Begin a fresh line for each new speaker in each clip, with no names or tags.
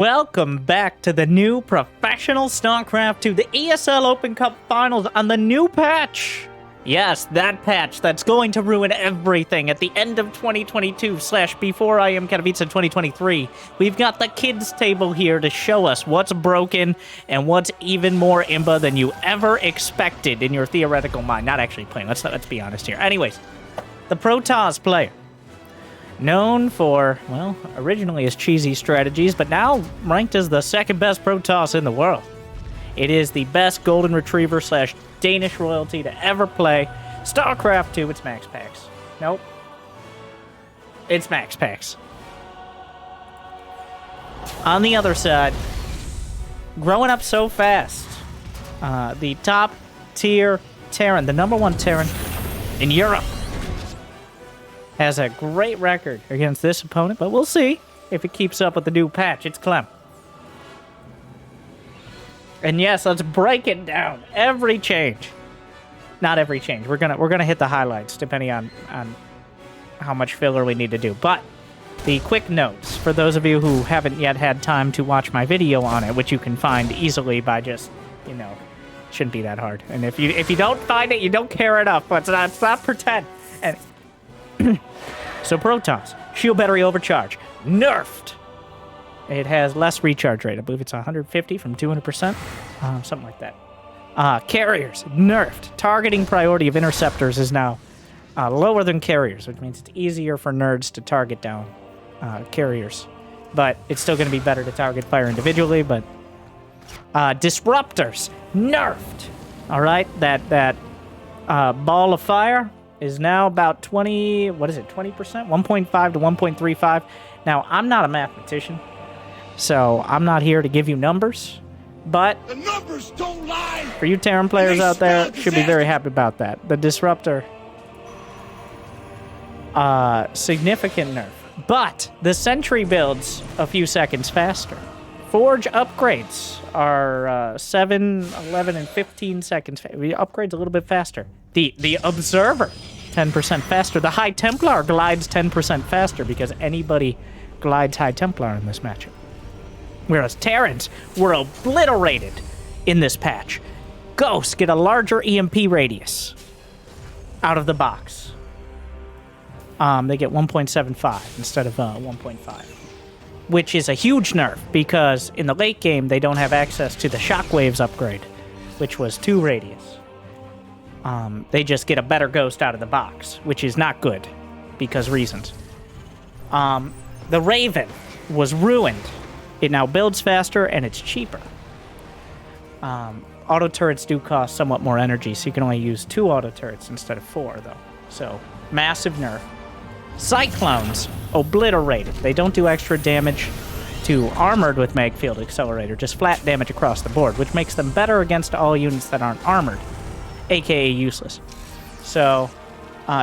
Welcome back to the new Professional StarCraft 2, the ESL Open Cup Finals on the new patch. Yes, that patch that's going to ruin everything at the end of 2022/before I am Katowice 2023. We've got the kids table here to show us what's broken and what's even more imba than you ever expected in your theoretical mind. Not actually playing, let's be honest here. Anyways, the Protoss player. Known for, well, originally as cheesy strategies, but now ranked as the second best Protoss in the world. It is the best golden retriever / Danish royalty to ever play StarCraft 2. It's MaxPax. Nope. It's MaxPax. On the other side, growing up so fast, the top tier Terran, the #1 Terran in Europe, has a great record against this opponent, but we'll see if it keeps up with the new patch. It's Clem. And yes, let's break it down. Every change. Not every change. We're gonna hit the highlights depending on how much filler we need to do. But the quick notes for those of you who haven't yet had time to watch my video on it, which you can find easily by just, shouldn't be that hard. And if you don't find it, you don't care enough. But it's not pretend. And so Protoss, shield battery overcharge, nerfed. It has less recharge rate. I believe it's 150 from 200%, something like that. Carriers, nerfed. Targeting priority of interceptors is now lower than carriers, which means it's easier for nerds to target down carriers. But it's still going to be better to target fire individually, but disruptors, nerfed. All right, that ball of fire is now about 20%, 1.5 to 1.35. Now, I'm not a mathematician, so I'm not here to give you numbers, but
the numbers don't lie.
For you Terran players out there, should be very happy about that. The disruptor, significant nerf, but the sentry builds a few seconds faster. Forge upgrades are 7, 11, and 15 seconds. Upgrades a little bit faster. The Observer, 10% faster. The High Templar glides 10% faster because anybody glides High Templar in this matchup. Whereas Terrans were obliterated in this patch. Ghosts get a larger EMP radius out of the box. They get 1.75 instead of 1.5. Which is a huge nerf because in the late game they don't have access to the Shockwaves upgrade, which was 2 radius. They just get a better ghost out of the box, which is not good because reasons. The Raven was ruined. It now builds faster and it's cheaper. Auto turrets do cost somewhat more energy, so you can only use 2 auto turrets instead of 4, though. So, massive nerf. Cyclones, obliterated. They don't do extra damage to armored with Magfield Accelerator, just flat damage across the board, which makes them better against all units that aren't armored, aka useless. So,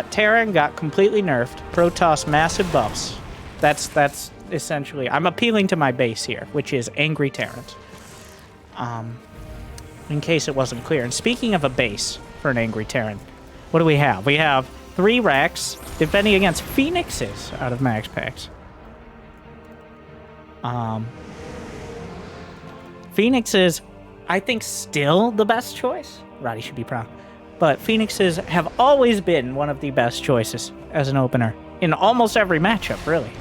Terran got completely nerfed. Protoss, massive buffs. That's essentially... I'm appealing to my base here, which is angry Terrans. In case it wasn't clear. And speaking of a base for an angry Terran, what do we have? We have 3 racks defending against Phoenixes out of MaxPax. Phoenixes, I think, still the best choice. Roddy should be proud. But Phoenixes have always been one of the best choices as an opener in almost every matchup, really.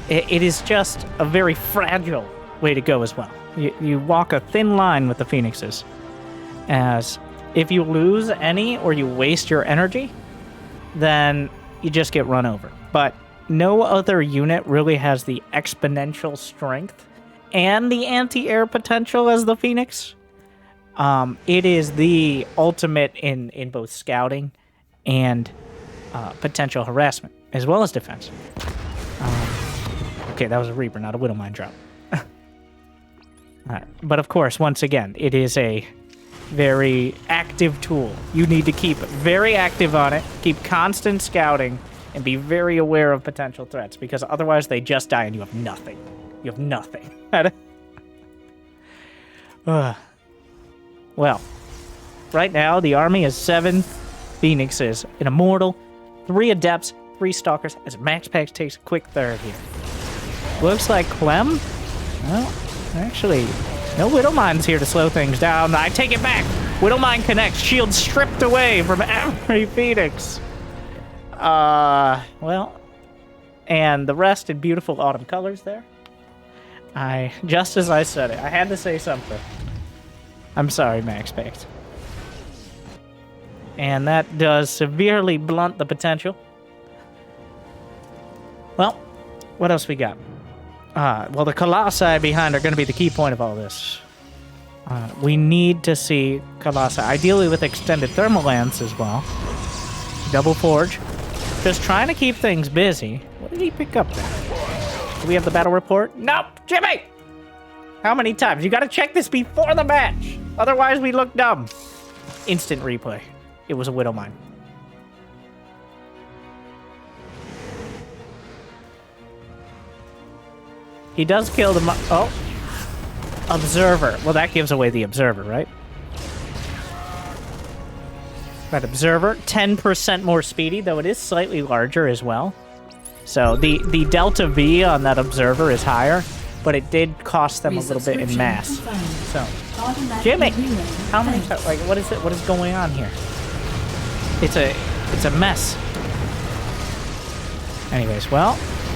It is just a very fragile way to go as well. You walk a thin line with the Phoenixes, as if you lose any or you waste your energy, then you just get run over. But no other unit really has the exponential strength and the anti-air potential as the Phoenix. It is the ultimate in both scouting and potential harassment, as well as defense. Okay, that was a Reaper, not a Widowmine drop. But of course, once again, it is a very active tool. You need to keep very active on it, keep constant scouting, and be very aware of potential threats, because otherwise they just die and you have nothing. You have nothing. Well, right now the army is 7 Phoenixes, an Immortal, 3 Adepts, 3 Stalkers, as MaxPax takes a quick third here. Looks like Clem, well, Actually, no Widowmines here to slow things down. I take it back. Widowmine connects. Shield stripped away from every Phoenix. Well, and the rest in beautiful autumn colors there. Just as I said it, I had to say something. I'm sorry, MaxPax. And that does severely blunt the potential. Well, what else we got? Well, the Colossi behind are going to be the key point of all this. We need to see Colossi, ideally with extended thermal lance as well. Double Forge. Just trying to keep things busy. What did he pick up there? Do we have the battle report? Nope! Jimmy! How many times? You gotta check this before the match! Otherwise we look dumb. Instant replay. It was a Widowmine. He does kill the... Oh. Observer. Well, that gives away the Observer, right? That Observer, 10% more speedy, though it is slightly larger as well. So the Delta V on that Observer is higher, but it did cost them a little bit in mass. So, Jimmy, how many times? Like, what is it? What is going on here? It's a mess. Anyways, well,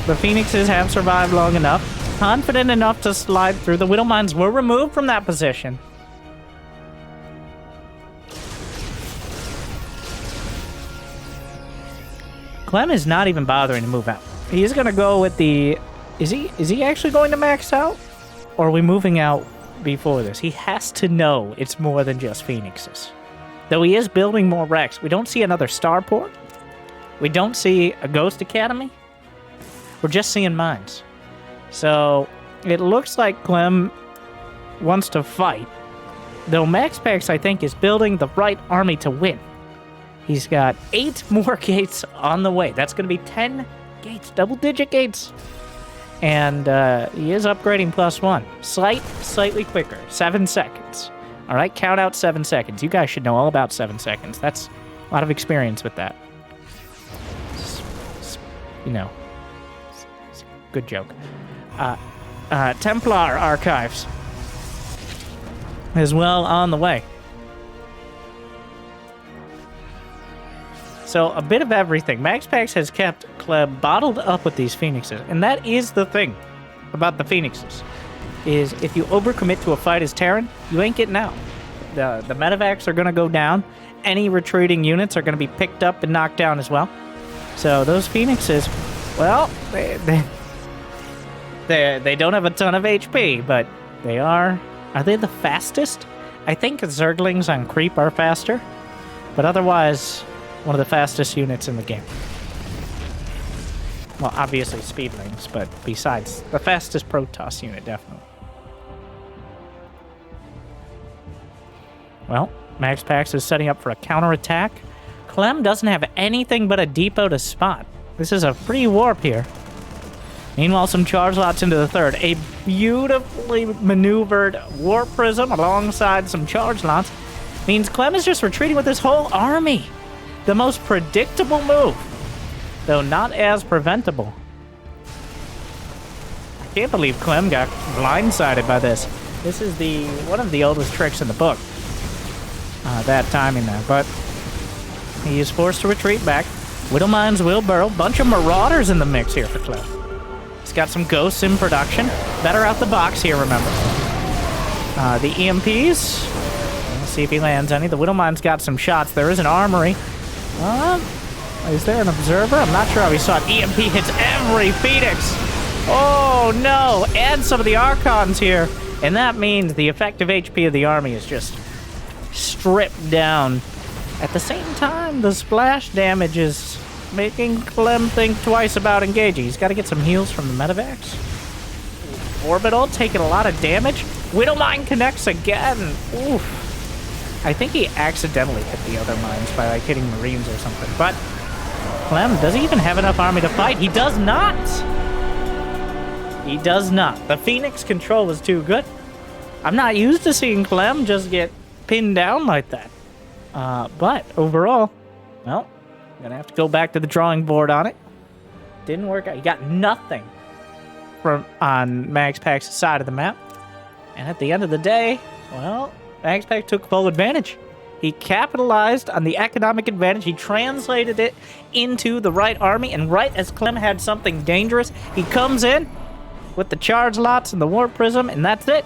the Phoenixes have survived long enough, confident enough to slide through. The Widowmines were removed from that position. Clem is not even bothering to move out. He's gonna go with the... Is he actually going to max out? Or are we moving out before this? He has to know it's more than just Phoenixes. Though he is building more Rex. We don't see another starport. We don't see a Ghost Academy. We're just seeing mines. So, it looks like Clem wants to fight. Though MaxPax, I think, is building the right army to win. He's got 8 more gates on the way. That's going to be 10 gates, double-digit gates. And he is upgrading +1. Slightly quicker, 7 seconds. All right, count out 7 seconds. You guys should know all about 7 seconds. That's a lot of experience with that. You know, it's a good joke. Templar Archives as well on the way. So, a bit of everything. MaxPax has kept Clem bottled up with these Phoenixes. And that is the thing about the Phoenixes. Is if you overcommit to a fight as Terran, you ain't getting out. The medevacs are going to go down. Any retreating units are going to be picked up and knocked down as well. So, those Phoenixes, well, they don't have a ton of HP, but they are... Are they the fastest? I think Zerglings on creep are faster. But otherwise... one of the fastest units in the game. Well, obviously Speedlings, but besides, the fastest Protoss unit, definitely. Well, MaxPax is setting up for a counterattack. Clem doesn't have anything but a depot to spot. This is a free warp here. Meanwhile, some charge lots into the third. A beautifully maneuvered warp prism alongside some charge lots means Clem is just retreating with his whole army. The most predictable move, though not as preventable. I can't believe Clem got blindsided by this. This is one of the oldest tricks in the book. That timing there, but he is forced to retreat back. Widowmines will burrow. Bunch of Marauders in the mix here for Clem. He's got some Ghosts in production. Better out the box here, remember. The EMPs. Let's see if he lands any. The Widowmine's got some shots. There is an armory. Is there an Observer? I'm not sure how he saw it. EMP hits every Phoenix. Oh, no. And some of the Archons here. And that means the effective HP of the army is just stripped down. At the same time, the splash damage is making Clem think twice about engaging. He's got to get some heals from the medevacs. Orbital taking a lot of damage. Widowmine connects again. Oof. I think he accidentally hit the other mines by, like, hitting Marines or something. But Clem, does he even have enough army to fight? He does not! He does not. The Phoenix control was too good. I'm not used to seeing Clem just get pinned down like that. But overall, well, gonna have to go back to the drawing board on it. Didn't work out. He got nothing on MaxPax's side of the map. And at the end of the day, well, MaxPax took full advantage. He capitalized on the economic advantage. He translated it into the right army, and right as Clem had something dangerous, he comes in with the charge lots and the warp prism, and that's it.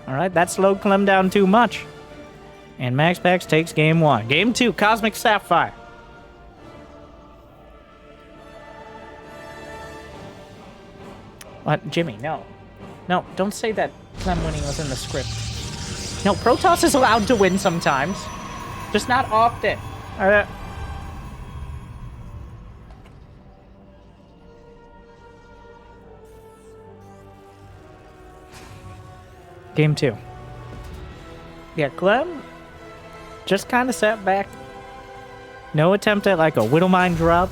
All right, that slowed Clem down too much. And MaxPax takes game 1. Game 2, Cosmic Sapphire. What? Jimmy, no. No, don't say that Clem winning was in the script. No, Protoss is allowed to win sometimes. Just not often. Game 2. Yeah, Clem just kind of sat back. No attempt at like a Widowmine drop.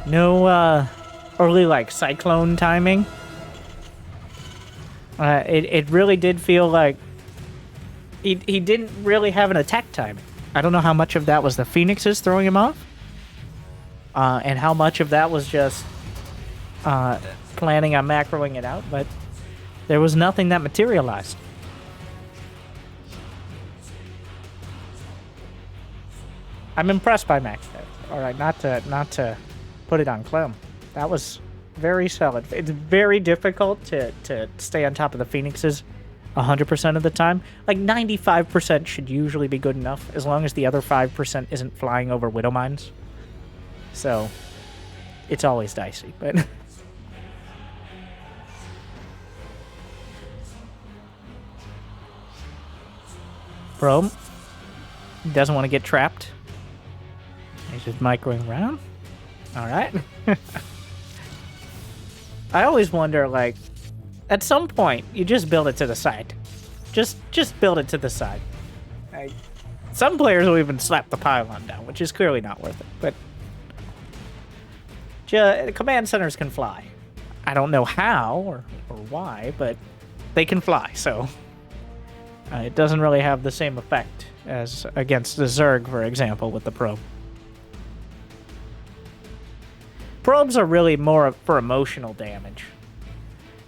No early like cyclone timing. It really did feel like he didn't really have an attack timing. I don't know how much of that was the Phoenixes throwing him off, and how much of that was just planning on macroing it out, but there was nothing that materialized. I'm impressed by MaxPax. All right, not to put it on Clem. That was very solid. It's very difficult to stay on top of the Phoenixes 100% of the time. Like 95% should usually be good enough, as long as the other 5% isn't flying over Widow Mines. So it's always dicey, but Probe doesn't want to get trapped. He's just microing around. All right. I always wonder, like, at some point, you just build it to the side. Just build it to the side. Some players will even slap the pylon down, which is clearly not worth it. But command centers can fly. I don't know how or why, but they can fly, so it doesn't really have the same effect as against the Zerg, for example, with the probe. Probes are really more for emotional damage.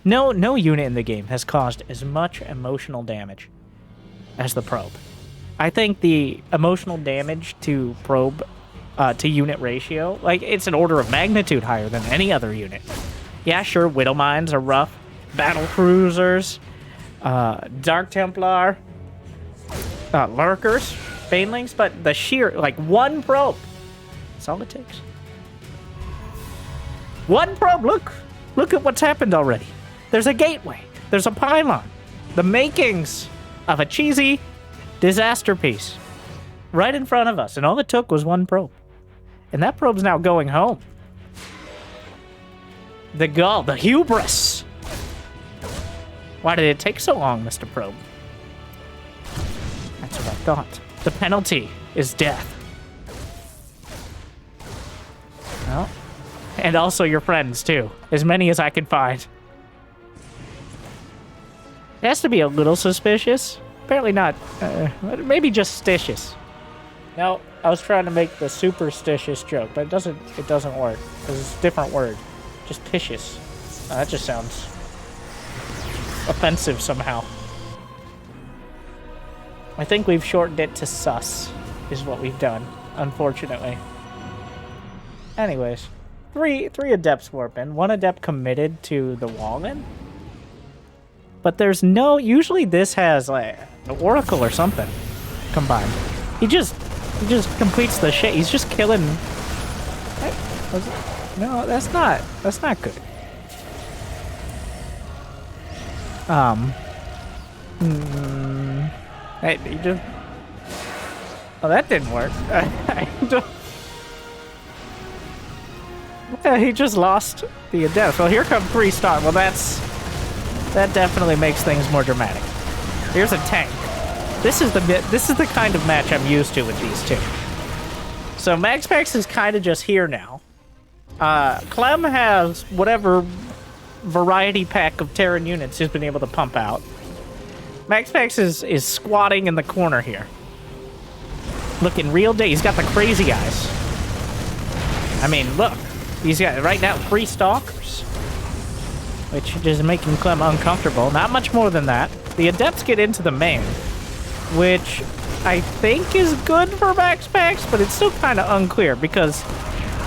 No unit in the game has caused as much emotional damage as the probe. I think the emotional damage to probe to unit ratio, like, it's an order of magnitude higher than any other unit. Yeah, sure, Widow Mines are rough, battle cruisers, Dark Templar, lurkers, banelings, but the sheer, like, one probe, that's all it takes. One probe, look at what's happened already. There's a gateway, there's a pylon, the makings of a cheesy disaster piece right in front of us, and all it took was one probe. And that probe's now going home. The gall, the hubris. Why did it take so long, Mr. Probe? That's what I thought. The penalty is death. Well, and also your friends, too. As many as I can find. It has to be a little suspicious. Apparently not. Maybe just stitious. No, I was trying to make the superstitious joke, but it doesn't work. Because it's a different word. Just picious. That just sounds offensive somehow. I think we've shortened it to sus, is what we've done, unfortunately. Anyways, three adepts warp in, one adept committed to the wall-in. But there's no, usually this has like an oracle or something combined. He just completes the shit. He's just killing. No, that's not good. Hey, he just. Oh, that didn't work. He just lost the adept. Well, here come 3-star. Well, that definitely makes things more dramatic. Here's a tank. This is the kind of match I'm used to with these two. So MaxPax is kind of just here now. Clem has whatever variety pack of Terran units he's been able to pump out. MaxPax is squatting in the corner here. Looking real day. He's got the crazy eyes. I mean, look. He's got, right now, 3 stalkers. Which is making Clem uncomfortable. Not much more than that. The Adepts get into the main, which I think is good for MaxPax, but it's still kind of unclear because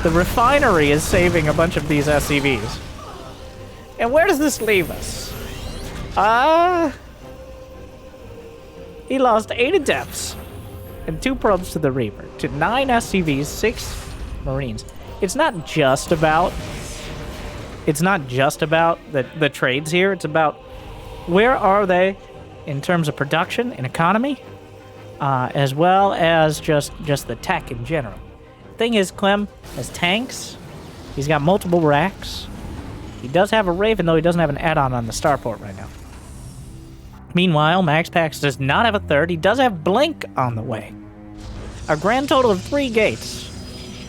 the refinery is saving a bunch of these SCVs. And where does this leave us? He lost 8 Adepts and 2 probes to the Reaper, to 9 SCVs, 6 Marines. It's not just about the trades here. It's about where are they in terms of production and economy, as well as just the tech in general. Thing is, Clem has tanks. He's got multiple racks. He does have a Raven, though he doesn't have an add-on on the starport right now. Meanwhile, MaxPax does not have a third. He does have Blink on the way. A grand total of 3 gates.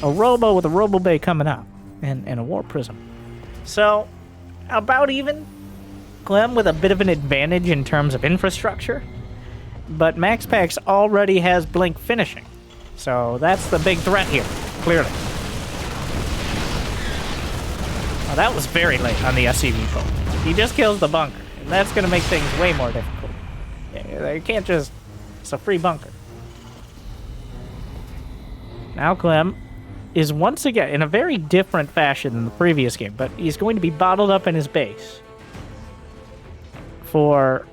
A Robo with a Robo Bay coming up. And a War Prism. So, about even. Clem with a bit of an advantage in terms of infrastructure. But MaxPax already has Blink finishing. So that's the big threat here, clearly. Oh, that was very late on the SCV pull. He just kills the bunker. And that's going to make things way more difficult. Yeah, you can't just... It's a free bunker. Now Clem is once again in a very different fashion than the previous game, but he's going to be bottled up in his base. For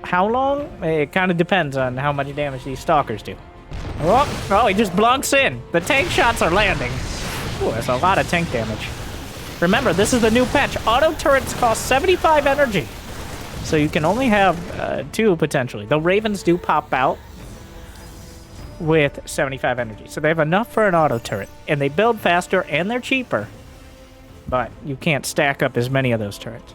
how long? It kind of depends on how much damage these stalkers do. Oh, he just blunks in. The tank shots are landing. Ooh, that's a lot of tank damage. Remember, this is the new patch. Auto turrets cost 75 energy. So you can only have 2 potentially. The Ravens do pop out with 75 energy. So they have enough for an auto turret. And they build faster and they're cheaper. But you can't stack up as many of those turrets.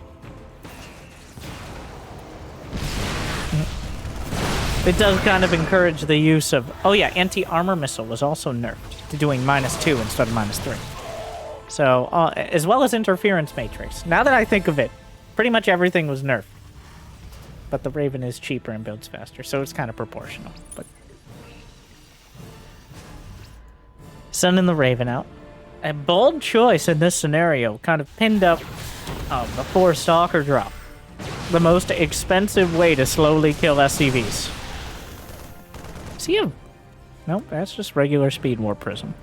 It does kind of encourage the use of... Oh yeah, anti-armor missile was also nerfed to doing -2 instead of -3. So, as well as interference matrix. Now that I think of it, pretty much everything was nerfed. But the Raven is cheaper and builds faster, so it's kind of proportional. But sending the Raven out. A bold choice in this scenario, kind of pinned up before Stalker drop. The most expensive way to slowly kill SCVs. See him? Nope, that's just regular speed War Prism.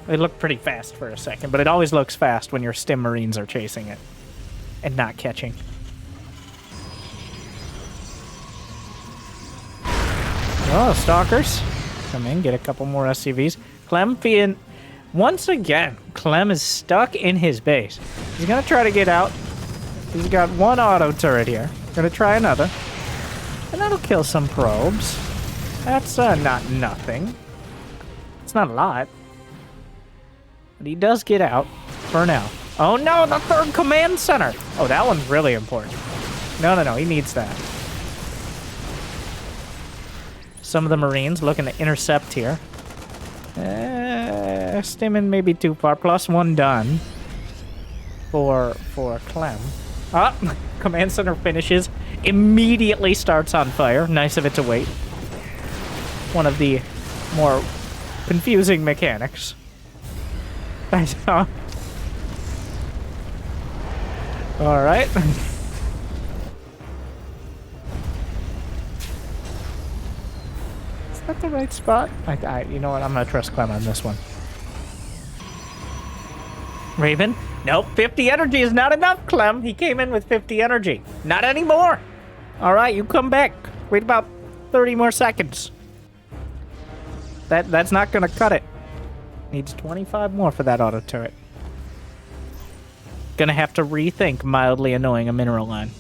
It looked pretty fast for a second, but it always looks fast when your Stim Marines are chasing it and not catching. Oh, Stalkers. Come in, get a couple more SCVs. Clem being... Once again, Clem is stuck in his base. He's going to try to get out. He's got 1 auto turret here. Going to try another. And that'll kill some probes. That's not nothing. It's not a lot. But he does get out for now. Oh no, the 3rd command center! Oh, that one's really important. No, he needs that. Some of the Marines looking to intercept here. Stimming maybe too far. +1 done for Clem. Ah, command center finishes. Immediately starts on fire. Nice of it to wait. One of the more confusing mechanics. I saw. All right. Is that the right spot? You know what? I'm gonna trust Clem on this one. Raven? Nope, 50 energy is not enough, Clem. He came in with 50 energy. Not anymore. All right, you come back. Wait about 30 more seconds. That's not gonna cut it. Needs 25 more for that auto turret. Gonna have to rethink mildly annoying a mineral line.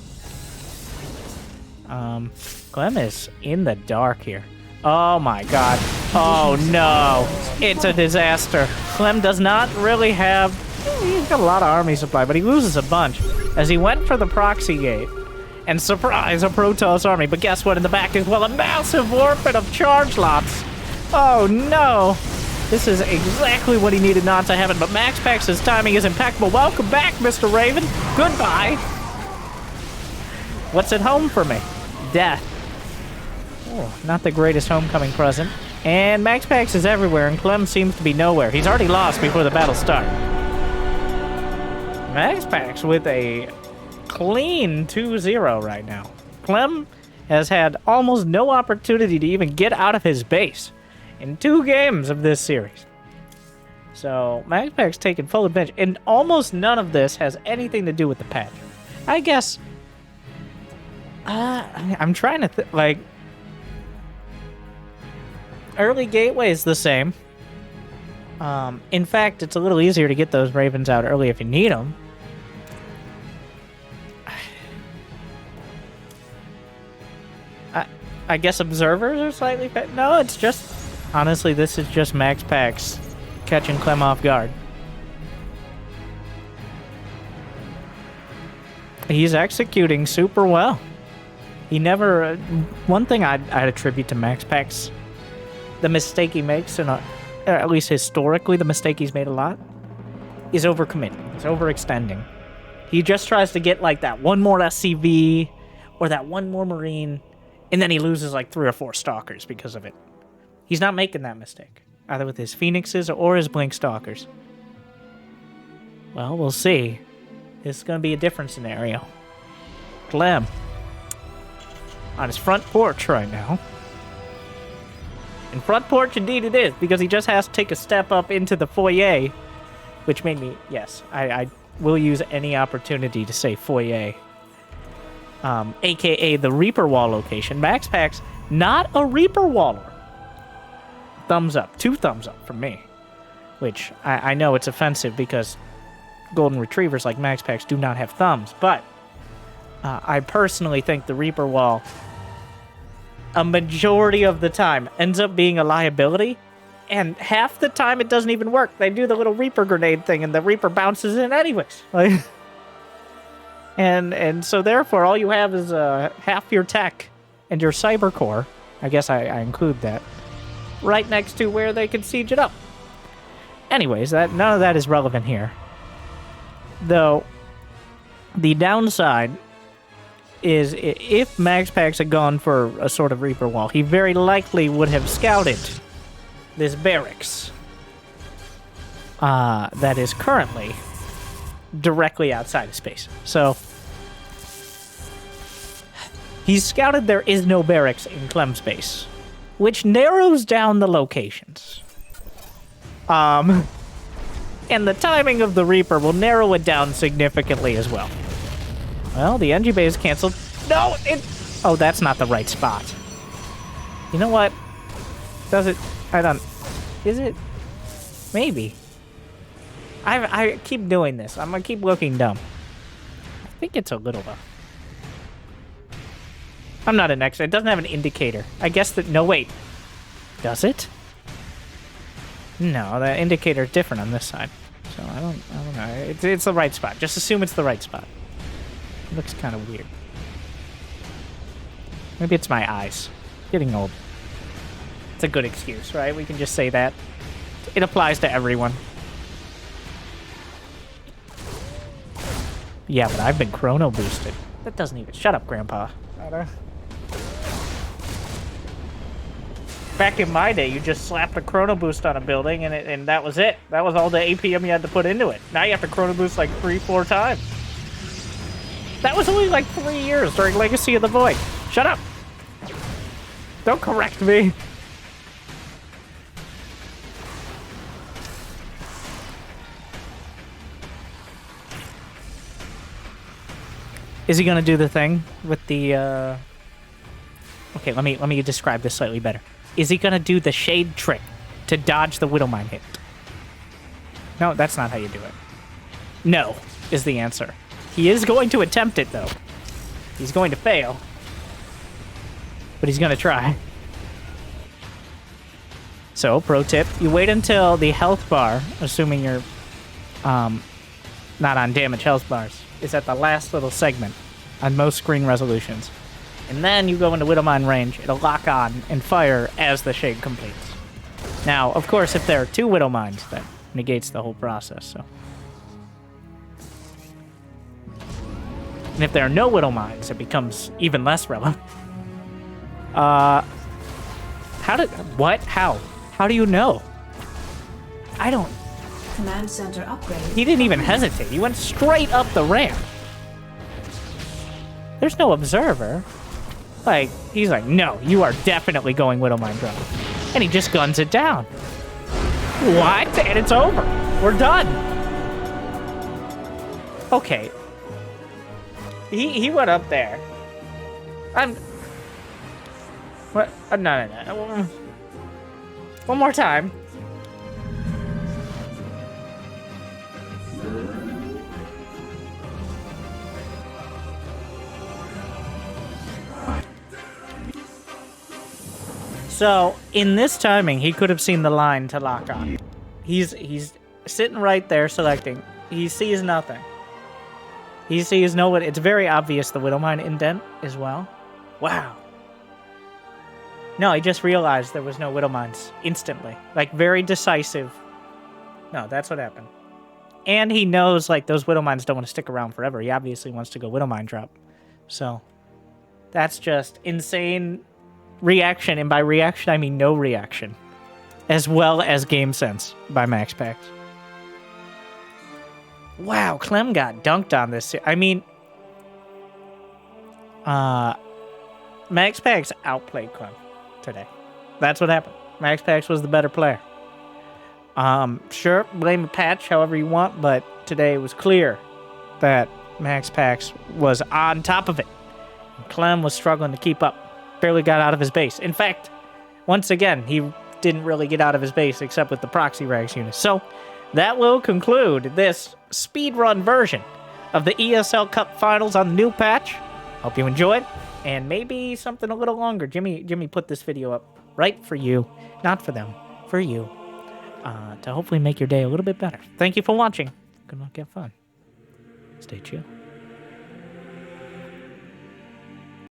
Clem is in the dark here. Oh my god. Oh no. It's a disaster. Clem does not really have... He's got a lot of army supply, but he loses a bunch. As he went for the proxy gate. And surprise, a Protoss army. But guess what? In the back as well, a massive warping of charge lots. Oh no. This is exactly what he needed not to happen, but MaxPax's timing is impeccable. Welcome back, Mr. Raven. Goodbye. What's at home for me? Death. Oh, not the greatest homecoming present. And MaxPax is everywhere, and Clem seems to be nowhere. He's already lost before the battle started. MaxPax with a clean 2-0 right now. Clem has had almost no opportunity to even get out of his base in 2 games of this series. So MaxPax taking full advantage, and almost none of this has anything to do with the patch. I guess I'm trying to like early gateway is the same. In fact, it's a little easier to get those ravens out early if you need them. I guess observers are slightly better. No, it's just... Honestly, this is just MaxPax catching Clem off guard. He's executing super well. He never... one thing I'd attribute to MaxPax, the mistake he makes, and at least historically the mistake he's made a lot, is overcommitting. He's overextending. He just tries to get like that one more SCV or that one more Marine, and then he loses like 3 or 4 Stalkers because of it. He's not making that mistake, either with his Phoenixes or his Blink Stalkers. Well, we'll see. This is going to be a different scenario. Clem on his front porch right now. And front porch indeed it is, because he just has to take a step up into the foyer, which made me, yes, I will use any opportunity to say foyer. AKA the Reaper Wall location. MaxPax, not a Reaper Waller. Thumbs up. 2 thumbs up from me. Which, I know it's offensive because Golden Retrievers like MaxPax do not have thumbs, but I personally think the Reaper Wall, a majority of the time, ends up being a liability, and half the time it doesn't even work. They do the little Reaper grenade thing, and the Reaper bounces in anyways. Like... And so therefore, all you have is half your tech and your cyber core. I guess I include that right next to where they can siege it up. Anyways, none of that is relevant here. Though, the downside is if MaxPax had gone for a sort of Reaper Wall, he very likely would have scouted this barracks that is currently directly outside of space. So he's scouted there is no barracks in Clem space, which narrows down the locations. And the timing of the Reaper will narrow it down significantly as well. Well, the NG Bay is canceled. No, oh, that's not the right spot. You know what? Does it? I don't... Is it? Maybe. I keep doing this. I'm gonna keep looking dumb. I think it's a little though. I'm not an expert. It doesn't have an indicator. I guess that... No, wait. Does it? No, the indicator is different on this side. So I don't know. It's the right spot. Just assume it's the right spot. It looks kind of weird. Maybe it's my eyes. Getting old. It's a good excuse, right? We can just say that. It applies to everyone. Yeah, but I've been chrono boosted. That doesn't even... Shut up, Grandpa. Back in my day, you just slapped a chrono boost on a building, and that was it. That was all the APM you had to put into it. Now you have to chrono boost like 3-4 times. That was only like 3 years during Legacy of the Void. Shut up. Don't correct me. Is he gonna do the thing with the, Okay, let me describe this slightly better. Is he gonna do the shade trick to dodge the Widowmine hit? No, that's not how you do it. No, is the answer. He is going to attempt it, though. He's going to fail. But he's gonna try. So, pro tip, you wait until the health bar, assuming you're, not on damage health bars, is at the last little segment on most screen resolutions. And then you go into Widowmine range, it'll lock on and fire as the shade completes. Now, of course, if there are 2 Widowmines, that negates the whole process, so. And if there are no Widowmines, it becomes even less relevant. What? How do you know? I don't...
Command center upgrade.
He didn't even hesitate. He went straight up the ramp. There's no observer. Like, he's like, no, you are definitely going Widow Mine Drop. And he just guns it down. What? And it's over. We're done. Okay. He went up there. What? No. One more time. So, in this timing, he could have seen the line to lock on. He's sitting right there selecting. He sees nothing. He sees no... It's very obvious the Widow Mine indent as well. Wow. No, he just realized there was no Widow Mines instantly. Like, very decisive. No, that's what happened. And he knows, like, those Widow Mines don't want to stick around forever. He obviously wants to go Widow Mine drop. So, that's just insane reaction. And by reaction, I mean no reaction. As well as game sense by MaxPax. Wow, Clem got dunked on this. I mean, MaxPax outplayed Clem today. That's what happened. MaxPax was the better player. Sure, blame the patch however you want, but today it was clear that MaxPax was on top of it. And Clem was struggling to keep up. Barely got out of his base. In fact, once again, he didn't really get out of his base except with the proxy rags unit. So, that will conclude this speedrun version of the ESL Cup Finals on the new patch. Hope you enjoyed, and maybe something a little longer. Jimmy put this video up right for you, not for them, for you, to hopefully make your day a little bit better. Thank you for watching. Good luck, have fun. Stay chill.